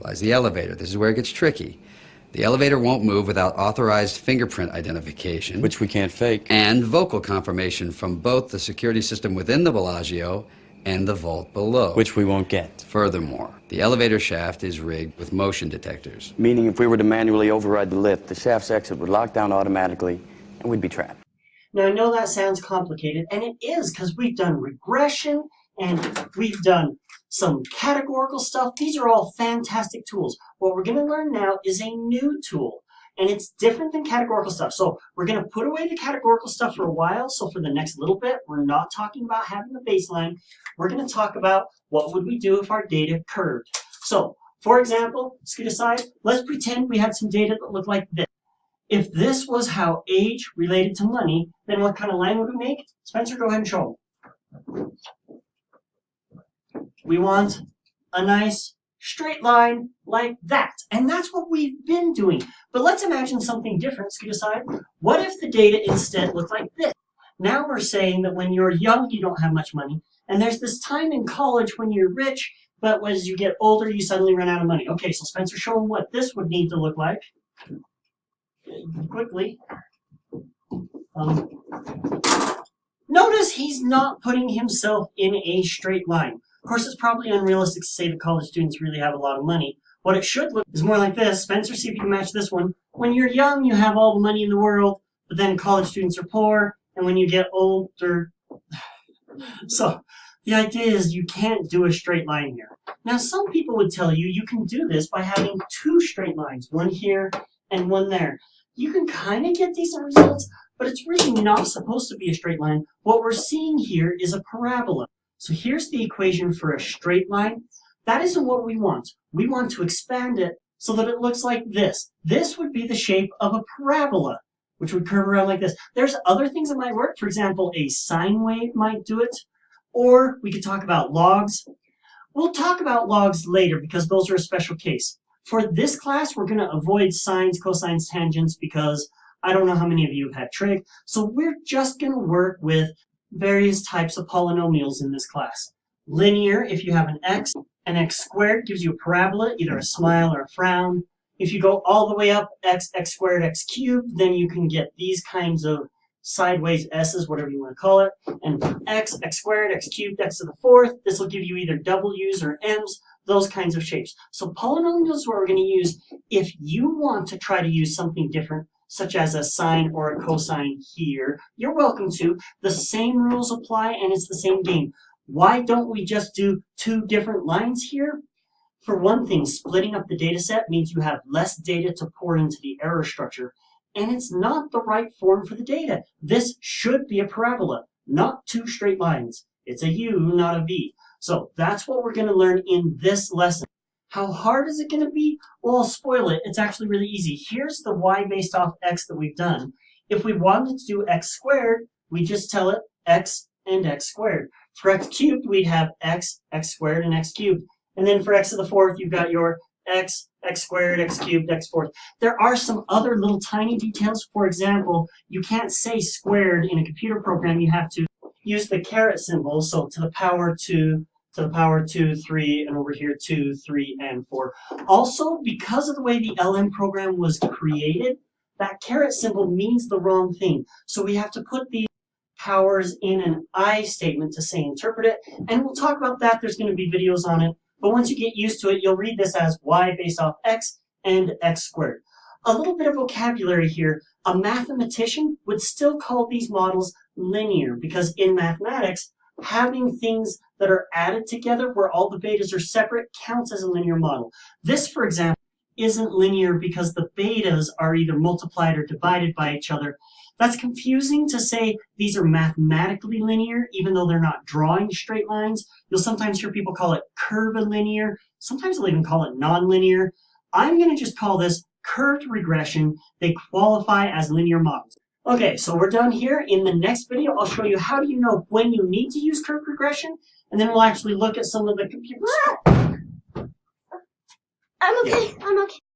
lies the elevator. This is where it gets tricky. The elevator won't move without authorized fingerprint identification, which we can't fake, and vocal confirmation from both the security system within the Bellagio and the vault below, which we won't get. Furthermore, the elevator shaft is rigged with motion detectors. Meaning if we were to manually override the lift, the shaft's exit would lock down automatically, and we'd be trapped. Now, I know that sounds complicated, and it is, because we've done regression, and we've done some categorical stuff. These are all fantastic tools. What we're going to learn now is a new tool, and it's different than categorical stuff. So we're going to put away the categorical stuff for a while. So for the next little bit, we're not talking about having a baseline. We're going to talk about what would we do if our data curved. So, for example, scoot aside, let's pretend we had some data that looked like this. If this was how age related to money, then what kind of line would we make? Spencer, go ahead and show them. We want a nice straight line like that. And that's what we've been doing. But let's imagine something different. Scoot aside. What if the data instead looked like this? Now we're saying that when you're young, you don't have much money. And there's this time in college when you're rich, but as you get older, you suddenly run out of money. Okay, so Spencer, show them what this would need to look like. Quickly. Notice he's not putting himself in a straight line. Of course, it's probably unrealistic to say that college students really have a lot of money. What it should look is more like this. Spencer, see if you can match this one. When you're young, you have all the money in the world, but then college students are poor, and when you get older... So, the idea is you can't do a straight line here. Now, some people would tell you you can do this by having two straight lines, one here and one there. You can kind of get decent results, but it's really not supposed to be a straight line. What we're seeing here is a parabola. So here's the equation for a straight line. That isn't what we want. We want to expand it so that it looks like this. This would be the shape of a parabola, which would curve around like this. There's other things that might work. For example, a sine wave might do it. Or we could talk about logs. We'll talk about logs later because those are a special case. For this class, we're going to avoid sines, cosines, tangents because I don't know how many of you have had trig. So we're just going to work with various types of polynomials in this class. Linear, if you have an x squared gives you a parabola, either a smile or a frown. If you go all the way up, x squared, x cubed, then you can get these kinds of sideways s's, whatever you want to call it. And x squared, x cubed, x to the fourth. This will give you either w's or m's, those kinds of shapes. So polynomials is what we're going to use if you want to try to use something different, such as a sine or a cosine here. You're welcome to. The same rules apply and it's the same game. Why don't we just do two different lines here? For one thing, splitting up the data set means you have less data to pour into the error structure, and it's not the right form for the data. This should be a parabola, not two straight lines. It's a U, not a V. So that's what we're going to learn in this lesson. How hard is it going to be? Well, I'll spoil it. It's actually really easy. Here's the y based off x that we've done. If we wanted to do x squared, we just tell it x and x squared. For x cubed, we'd have x squared, and x cubed. And then for x to the fourth, you've got your x squared, x cubed, x fourth. There are some other little tiny details. For example, you can't say squared in a computer program. You have to use the caret symbol. So to the power 2, to the power 2, 3, and over here 2, 3, and 4. Also, because of the way the LM program was created, that caret symbol means the wrong thing. So we have to put the powers in an I statement to say interpret it. And we'll talk about that. There's going to be videos on it. But once you get used to it, you'll read this as y based off x and x squared. A little bit of vocabulary here. A mathematician would still call these models linear because in mathematics, having things that are added together where all the betas are separate counts as a linear model. This, for example, isn't linear because the betas are either multiplied or divided by each other. That's confusing to say these are mathematically linear, even though they're not drawing straight lines. You'll sometimes hear people call it curvilinear. Sometimes they'll even call it nonlinear. I'm going to just call this curved regression. They qualify as linear models. Okay, so we're done here. In the next video, I'll show you how do you know when you need to use curved regression, and then we'll actually look at some of the computers. I'm okay. I'm okay.